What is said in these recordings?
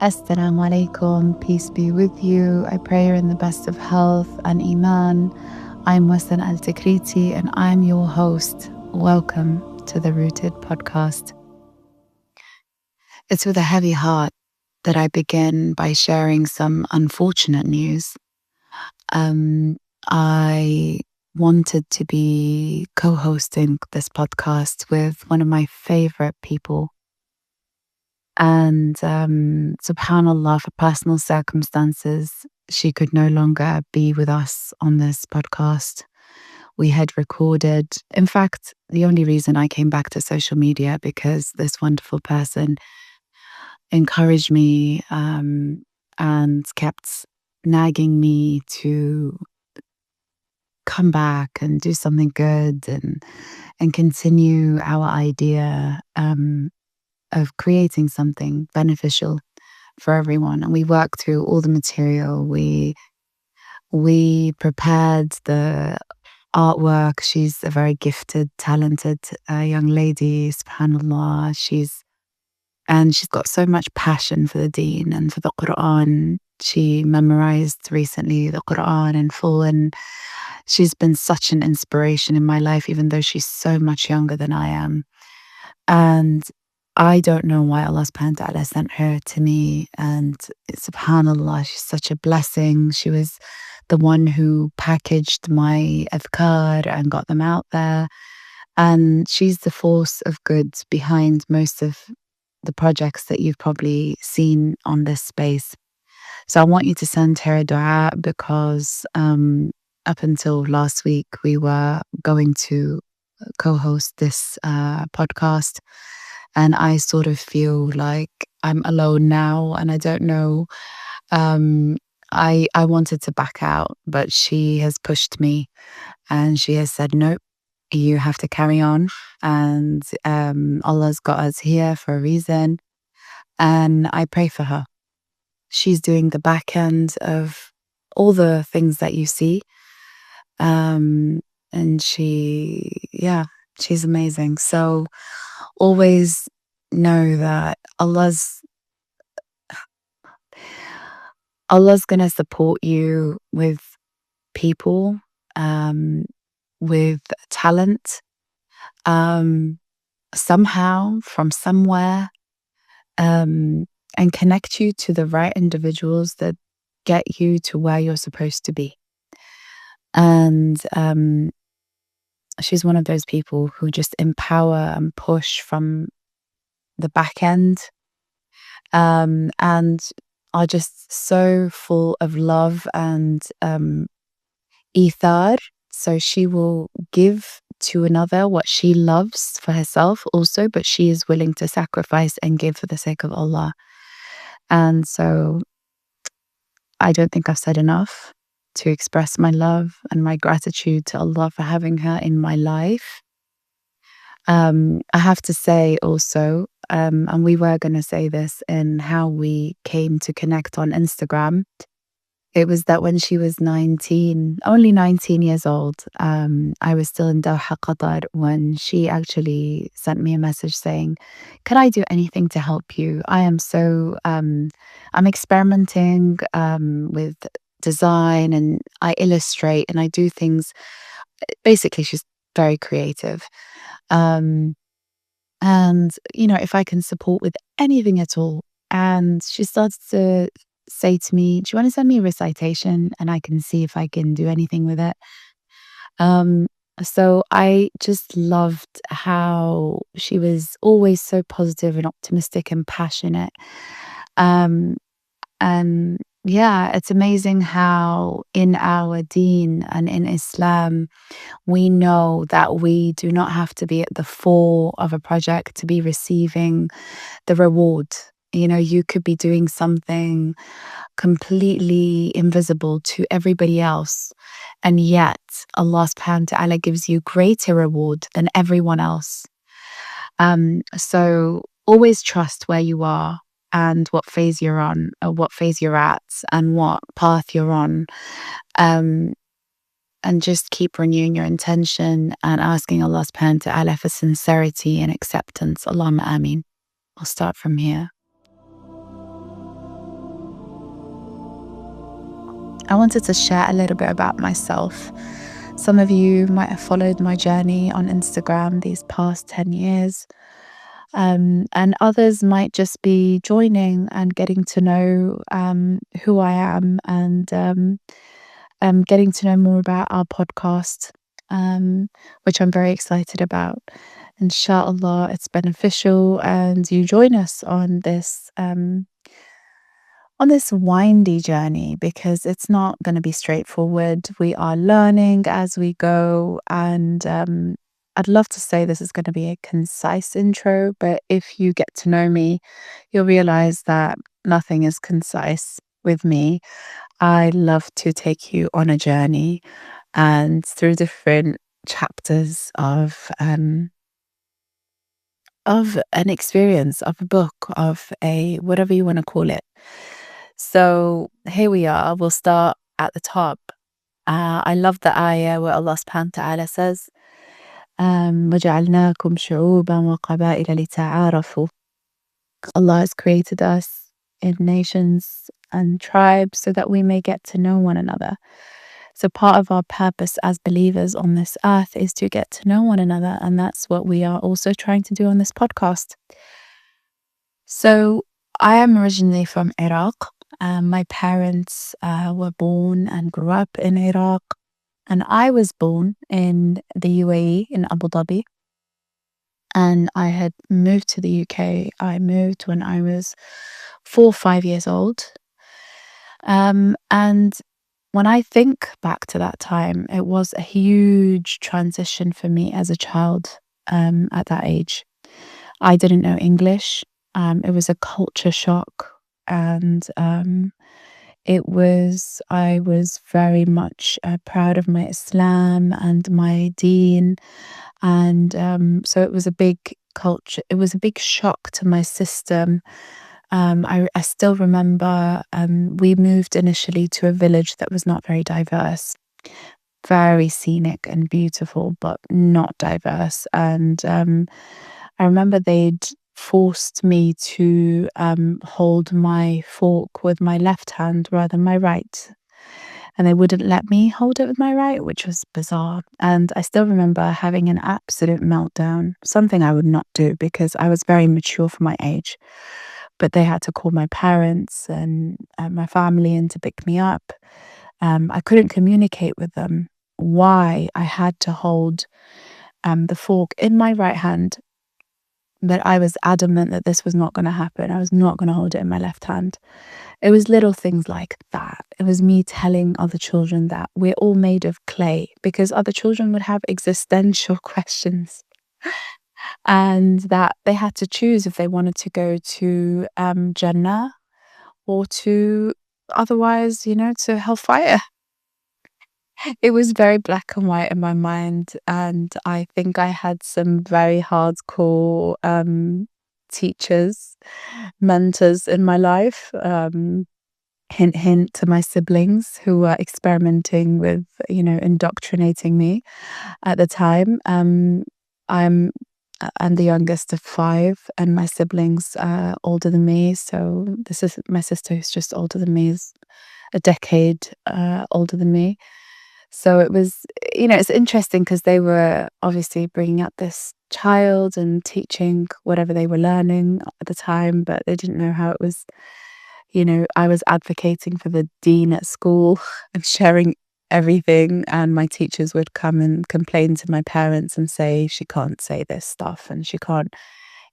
Assalamu alaikum, peace be with you. I pray you're in the best of health and iman. I'm Wasan al-Tikriti and I'm your host. Welcome to the Rooted podcast. It's with a heavy heart that I begin by sharing some unfortunate news. I wanted to be co-hosting this podcast with one of my favorite people. And subhanAllah, for personal circumstances, she could no longer be with us on this podcast. We had recorded, in fact, the only reason I came back to social media because this wonderful person encouraged me and kept nagging me to come back and do something good and continue our idea of creating something beneficial for everyone. And we worked through all the material. We prepared the artwork. She's a very gifted, talented young lady, subhanAllah. She's got so much passion for the deen and for the Qur'an. She memorized recently the Qur'an in full, and she's been such an inspiration in my life, even though she's so much younger than I am. And I don't know why Allah subhanahu wa ta'ala sent her to me. And subhanAllah, she's such a blessing. She was the one who packaged my adhkar and got them out there. And she's the force of good behind most of the projects that you've probably seen on this space. So I want you to send her a dua because up until last week, we were going to co-host this podcast. And I sort of feel like I'm alone now, and I don't know. I wanted to back out, but she has pushed me, and she has said, "Nope, you have to carry on." And Allah's got us here for a reason, and I pray for her. She's doing the back end of all the things that you see, and she's amazing. So always know that Allah's going to support you with people, with talent, somehow, from somewhere, and connect you to the right individuals that get you to where you're supposed to be. And she's one of those people who just empower and push from the back end, and are just so full of love and ithar. So she will give to another what she loves for herself also, but she is willing to sacrifice and give for the sake of Allah. And so I don't think I've said enough to express my love and my gratitude to Allah for having her in my life. I have to say also, and we were going to say this in how we came to connect on Instagram, it was that when she was only 19 years old, I was still in Doha, Qatar, when she actually sent me a message saying, "Can I do anything to help you? I am so, I'm experimenting with design, and I illustrate and I do things." Basically, she's very creative. And, if I can support with anything at all. And she starts to say to me, "Do you want to send me a recitation? And I can see if I can do anything with it." So I just loved how she was always so positive and optimistic and passionate. And yeah, it's amazing how in our deen and in Islam, we know that we do not have to be at the fore of a project to be receiving the reward. You could be doing something completely invisible to everybody else, and yet Allah subhanahu wa ta'ala gives you greater reward than everyone else. So always trust where you are and what phase you're on, or what phase you're at, and what path you're on. And just keep renewing your intention and asking Allah subhanahu wa ta'ala for sincerity and acceptance. Allahumma ameen. I'll start from here. I wanted to share a little bit about myself. Some of you might have followed my journey on Instagram these past 10 years, and others might just be joining and getting to know who I am and getting to know more about our podcast, which I'm very excited about. Inshallah, it's beneficial, and you join us on this windy journey because it's not going to be straightforward. We are learning as we go, and I'd love to say this is going to be a concise intro, but if you get to know me, you'll realize that nothing is concise with me. I love to take you on a journey and through different chapters of an experience, of a book, of a whatever you want to call it. So here we are. We'll start at the top. I love the ayah where Allah subhanahu wa ta'ala says, وَجَعَلْنَاكُمْ شُعُوبًا وَقَبَائِلَ لِتَعَارَفُوا. Allah has created us in nations and tribes so that we may get to know one another. So part of our purpose as believers on this earth is to get to know one another, and that's what we are also trying to do on this podcast. So I am originally from Iraq. My parents were born and grew up in Iraq, and I was born in the UAE in Abu Dhabi. And I had moved to the UK. I moved when I was 4 or 5 years old. And when I think back to that time, it was a huge transition for me as a child at that age. I didn't know English. It was a culture shock. And I was very much proud of my Islam and my deen. And so it was a big culture, it was a big shock to my system. I still remember we moved initially to a village that was not very diverse, very scenic and beautiful, but not diverse. And I remember they'd forced me to hold my fork with my left hand rather than my right. And they wouldn't let me hold it with my right, which was bizarre. And I still remember having an absolute meltdown, something I would not do because I was very mature for my age. But they had to call my parents and my family in to pick me up. I couldn't communicate with them why I had to hold the fork in my right hand, but I was adamant that this was not going to happen. I was not going to hold it in my left hand. It was little things like that. It was me telling other children that we're all made of clay because other children would have existential questions and that they had to choose if they wanted to go to Jannah or to otherwise, to hellfire. It was very black and white in my mind, and I think I had some very hardcore teachers, mentors in my life. Hint, hint to my siblings who were experimenting with, indoctrinating me at the time. I'm the youngest of five, and my siblings are older than me. So this is my sister who's just older than me, is a decade older than me. So it was, it's interesting because they were obviously bringing up this child and teaching whatever they were learning at the time, but they didn't know how it was. I was advocating for the dean at school and sharing everything, and my teachers would come and complain to my parents and say, she can't say this stuff and she can't,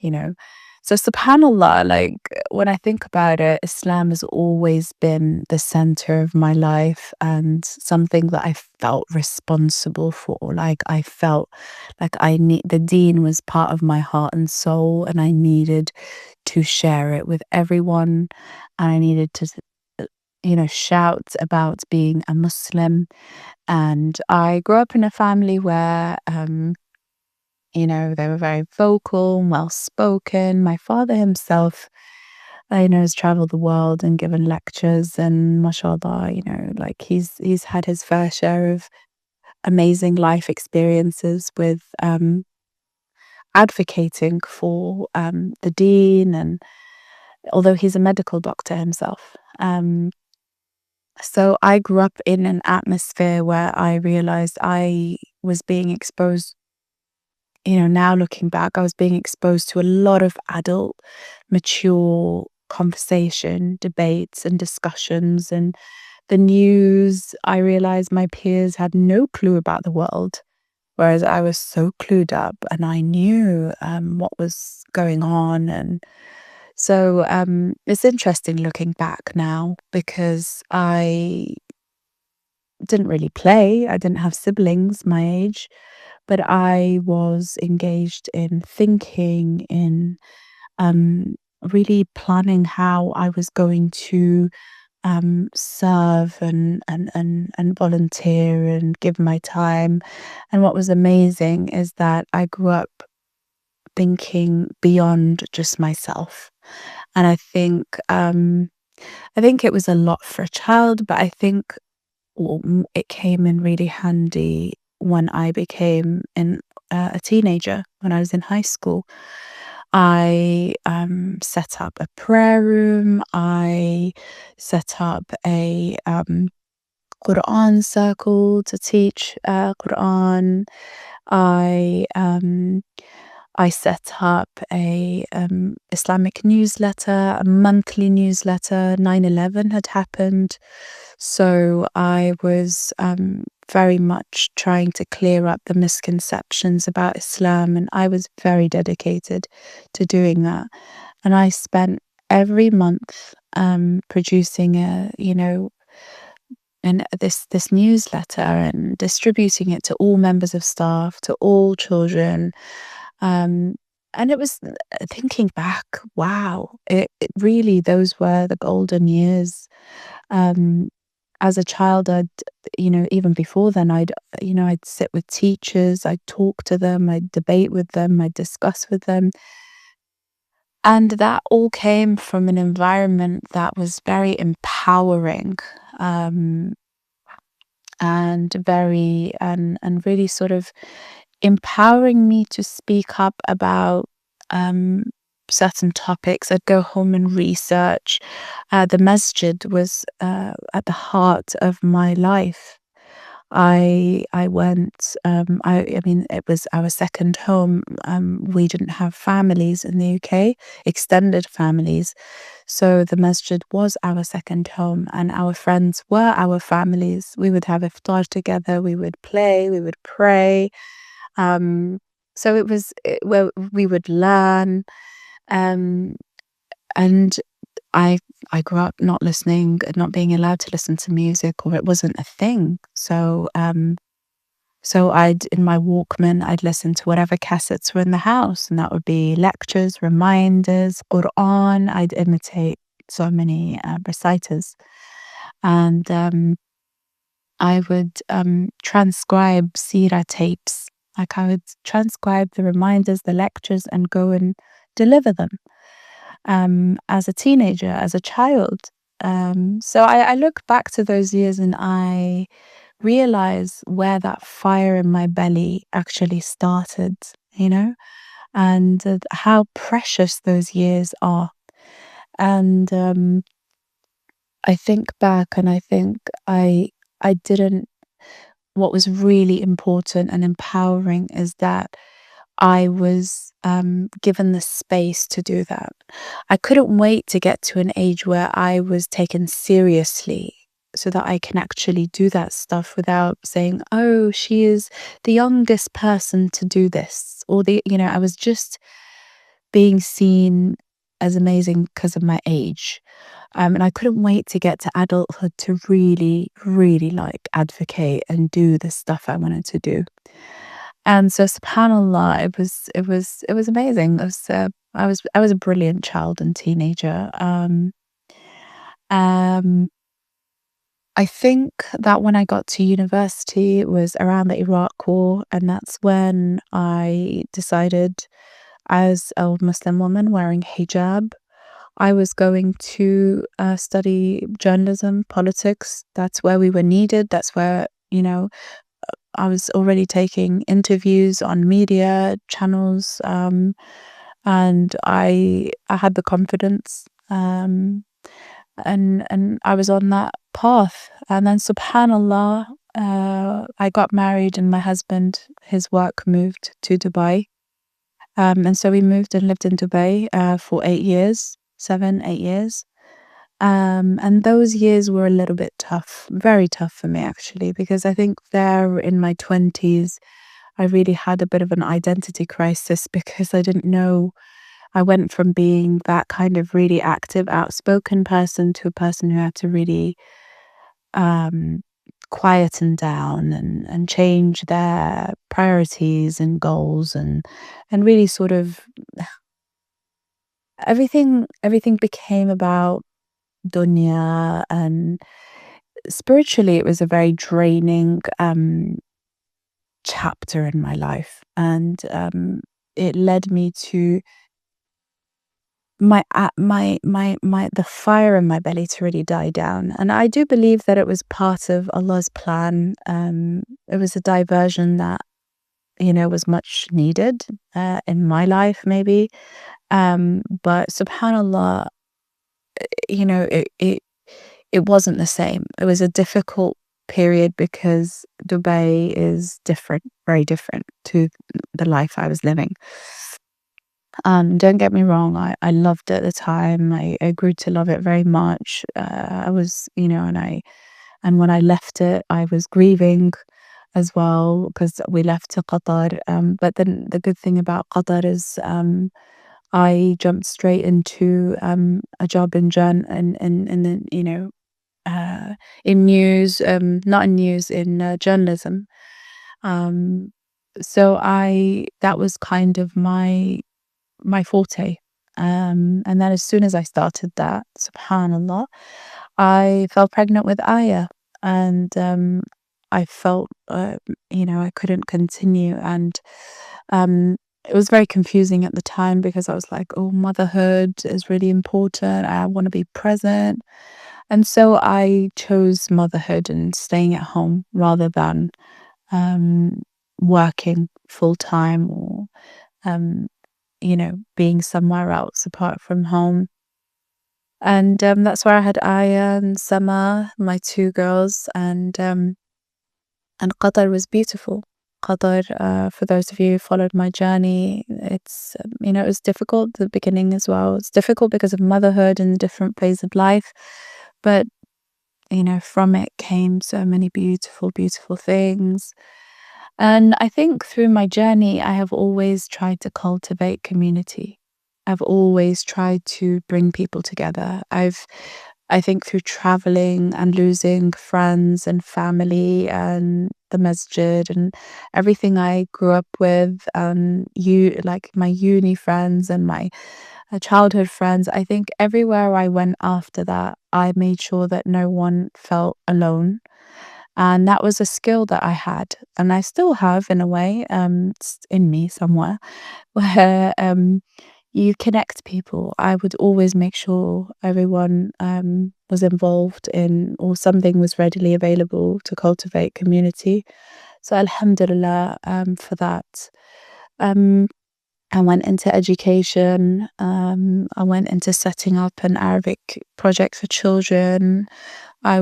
you know. So subhanallah, like when I think about it, Islam has always been the center of my life and something that I felt responsible for. Like I felt like the deen was part of my heart and soul, and I needed to share it with everyone. And I needed to, shout about being a Muslim. And I grew up in a family where, they were very vocal and well spoken. My father himself, has traveled the world and given lectures, and mashallah, like he's had his fair share of amazing life experiences with advocating for the deen, and although he's a medical doctor himself. So I grew up in an atmosphere where I realized I was being exposed, now looking back, I was being exposed to a lot of adult, mature conversation, debates, and discussions. And the news, I realized my peers had no clue about the world, whereas I was so clued up and I knew what was going on. And so it's interesting looking back now because I didn't really play. I didn't have siblings my age, but I was engaged in thinking, in really planning how I was going to serve and volunteer and give my time. And what was amazing is that I grew up thinking beyond just myself. And I think it was a lot for a child, but I think it came in really handy when I became a teenager, when I was in high school. I set up a prayer room. I set up a Qur'an circle to teach Qur'an. I um, I set up a Islamic newsletter, a monthly newsletter. 9/11 had happened, so I was very much trying to clear up the misconceptions about Islam, and I was very dedicated to doing that. And I spent every month producing this newsletter and distributing it to all members of staff, to all children. Um, and it was thinking back, wow, it really, those were the golden years. Um, as a child, even before then, I'd sit with teachers, I'd talk to them, I'd debate with them, I'd discuss with them. And that all came from an environment that was very empowering. Um, and really sort of empowering me to speak up about um, certain topics. I'd go home and research. The masjid was at the heart of my life. I went. I mean, it was our second home. We didn't have families in the UK, extended families, so the masjid was our second home, and our friends were our families. We would have iftar together. We would play. We would pray. Um, so it was where we would learn. Um, and I I grew up not being allowed to listen to music, or it wasn't a thing. So I'd in my Walkman, I'd listen to whatever cassettes were in the house, and that would be lectures, reminders, Qur'an. I'd imitate so many reciters, and I would transcribe Sira tapes. Like I would transcribe the reminders, the lectures, and go and deliver them as a teenager, as a child. So I look back to those years and I realize where that fire in my belly actually started, you know, and how precious those years are. And I think back and I think I didn't. What was really important and empowering is that I was given the space to do that. I couldn't wait to get to an age where I was taken seriously so that I can actually do that stuff without saying, oh, she is the youngest person to do this. Or I was just being seen as amazing because of my age. And I couldn't wait to get to adulthood to really, really like advocate and do the stuff I wanted to do. And so subhanallah, it was amazing. I was a brilliant child and teenager. Um, I think that when I got to university, it was around the Iraq War, and that's when I decided, as a Muslim woman wearing hijab, I was going to study journalism, politics. That's where we were needed. That's where, I was already taking interviews on media channels, and I had the confidence. and I was on that path. And then subhanallah, I got married, and my husband, his work moved to Dubai. And so we moved and lived in Dubai for 8 years, 7, 8 years. And those years were a little bit tough, very tough for me actually, because I think there in my 20s, I really had a bit of an identity crisis because I didn't know. I went from being that kind of really active, outspoken person to a person who had to really um, quieten down and change their priorities and goals, and really sort of everything became about dunya, and spiritually it was a very draining chapter in my life, and it led me to my the fire in my belly to really die down. And I do believe that it was part of Allah's plan. It was a diversion that, was much needed in my life, maybe. But subhanallah, it wasn't the same. It was a difficult period because Dubai is different, very different to the life I was living. Don't get me wrong, I loved it at the time. I grew to love it very much. I was, and when I left it, I was grieving as well because we left to Qatar. But then the good thing about Qatar is I jumped straight into a job in then in news, not in news, in journalism. Um, so I that was kind of my forte. And then as soon as I started that, subhanallah, I fell pregnant with Aya. And I felt, I couldn't continue. And um, it was very confusing at the time because I was like, oh, motherhood is really important. I want to be present. And so I chose motherhood and staying at home rather than um, working full time or um, being somewhere else apart from home. And that's where I had Aya and Sama, my two girls, and Qatar was beautiful. Qatar, for those of you who followed my journey, it was difficult at the beginning as well. It's difficult because of motherhood and different phase of life, but from it came so many beautiful, beautiful things. And I think through my journey, I have always tried to cultivate community. I've always tried to bring people together. I think through traveling and losing friends and family and the masjid and everything I grew up with, like my uni friends and my childhood friends, I think everywhere I went after that, I made sure that no one felt alone, and that was a skill that I had, and I still have in a way, it's in me somewhere, where you connect people. I would always make sure everyone was involved in, or something was readily available to cultivate community. So alhamdulillah for that. Um, I went into education. I went into setting up an Arabic project for children. I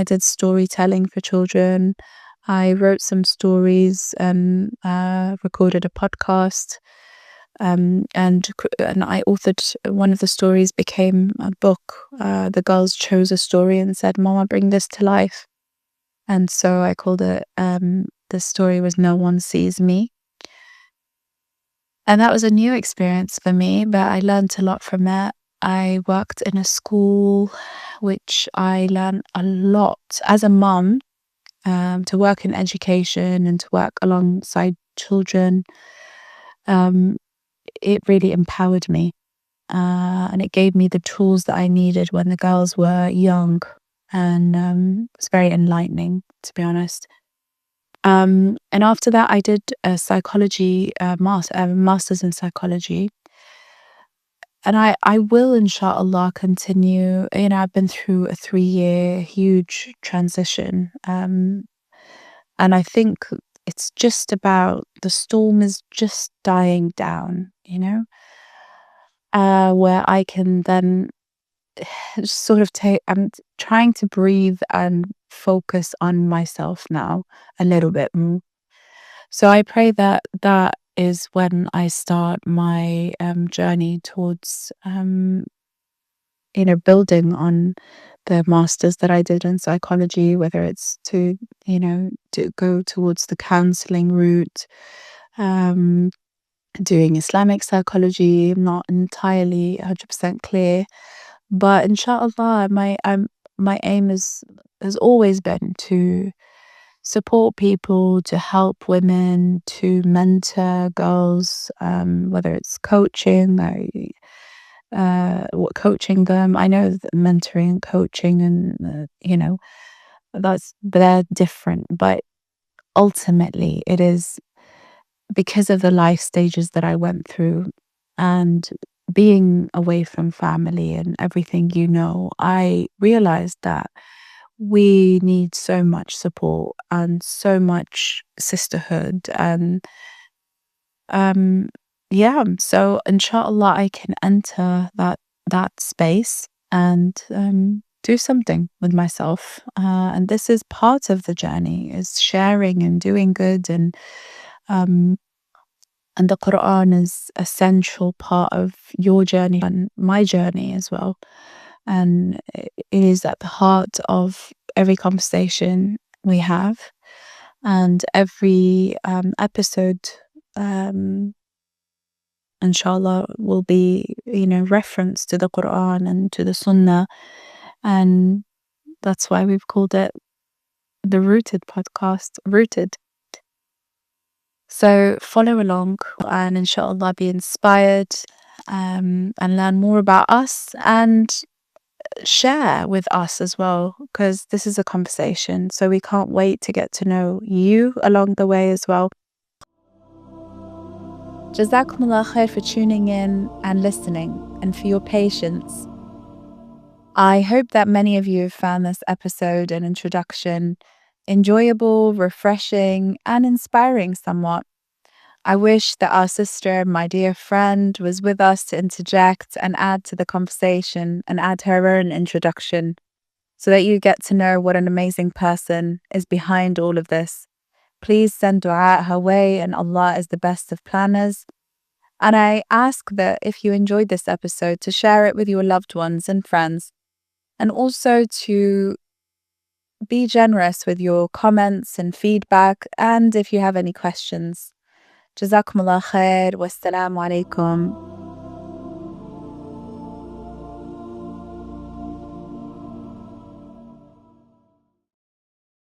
did storytelling for children. I wrote some stories and recorded a podcast. And I authored one of the stories, became a book. The girls chose a story and said, "Mama, bring this to life." And so I called it. The story was "No One Sees Me," and that was a new experience for me. But I learned a lot from it. I worked in a school, which I learned a lot as a mum, to work in education and to work alongside children. Um, it really empowered me. And it gave me the tools that I needed when the girls were young. And it was very enlightening, to be honest. And after that, I did a psychology master's in psychology. And I will, inshallah, continue. I've been through a 3-year huge transition. And I think it's just about the storm is just dying down, where I can then just sort of I'm trying to breathe and focus on myself now a little bit more. So I pray that that is when I start my journey towards building on the masters that I did in psychology, whether it's to go towards the counseling route, um, doing Islamic psychology. I'm not entirely 100% clear, but inshallah, my aim has always been to support people, to help women, to mentor girls, whether it's coaching, coaching them. I know that mentoring and coaching and, they're different, but ultimately it is because of the life stages that I went through and being away from family and everything, I realized that we need so much support and so much sisterhood and um yeah, so inshallah I can enter that space and do something with myself, and this is part of the journey, is sharing and doing good, um and the Quran is a central part of your journey and my journey as well. And it is at the heart of every conversation we have. And every episode, um, inshallah, will be, reference to the Quran and to the Sunnah. And that's why we've called it the Rooted podcast, Rooted. So follow along and inshallah be inspired, and learn more about us and share with us as well, because this is a conversation. So we can't wait to get to know you along the way as well. Jazakumullah khair for tuning in and listening and for your patience. I hope that many of you have found this episode and introduction enjoyable, refreshing, and inspiring somewhat. I wish that our sister, my dear friend, was with us to interject and add to the conversation and add her own introduction so that you get to know what an amazing person is behind all of this. Please send dua her way, and Allah is the best of planners. And I ask that if you enjoyed this episode, to share it with your loved ones and friends, and also to be generous with your comments and feedback. And if you have any questions, Jazakumullah khair. Wassalamu alaikum.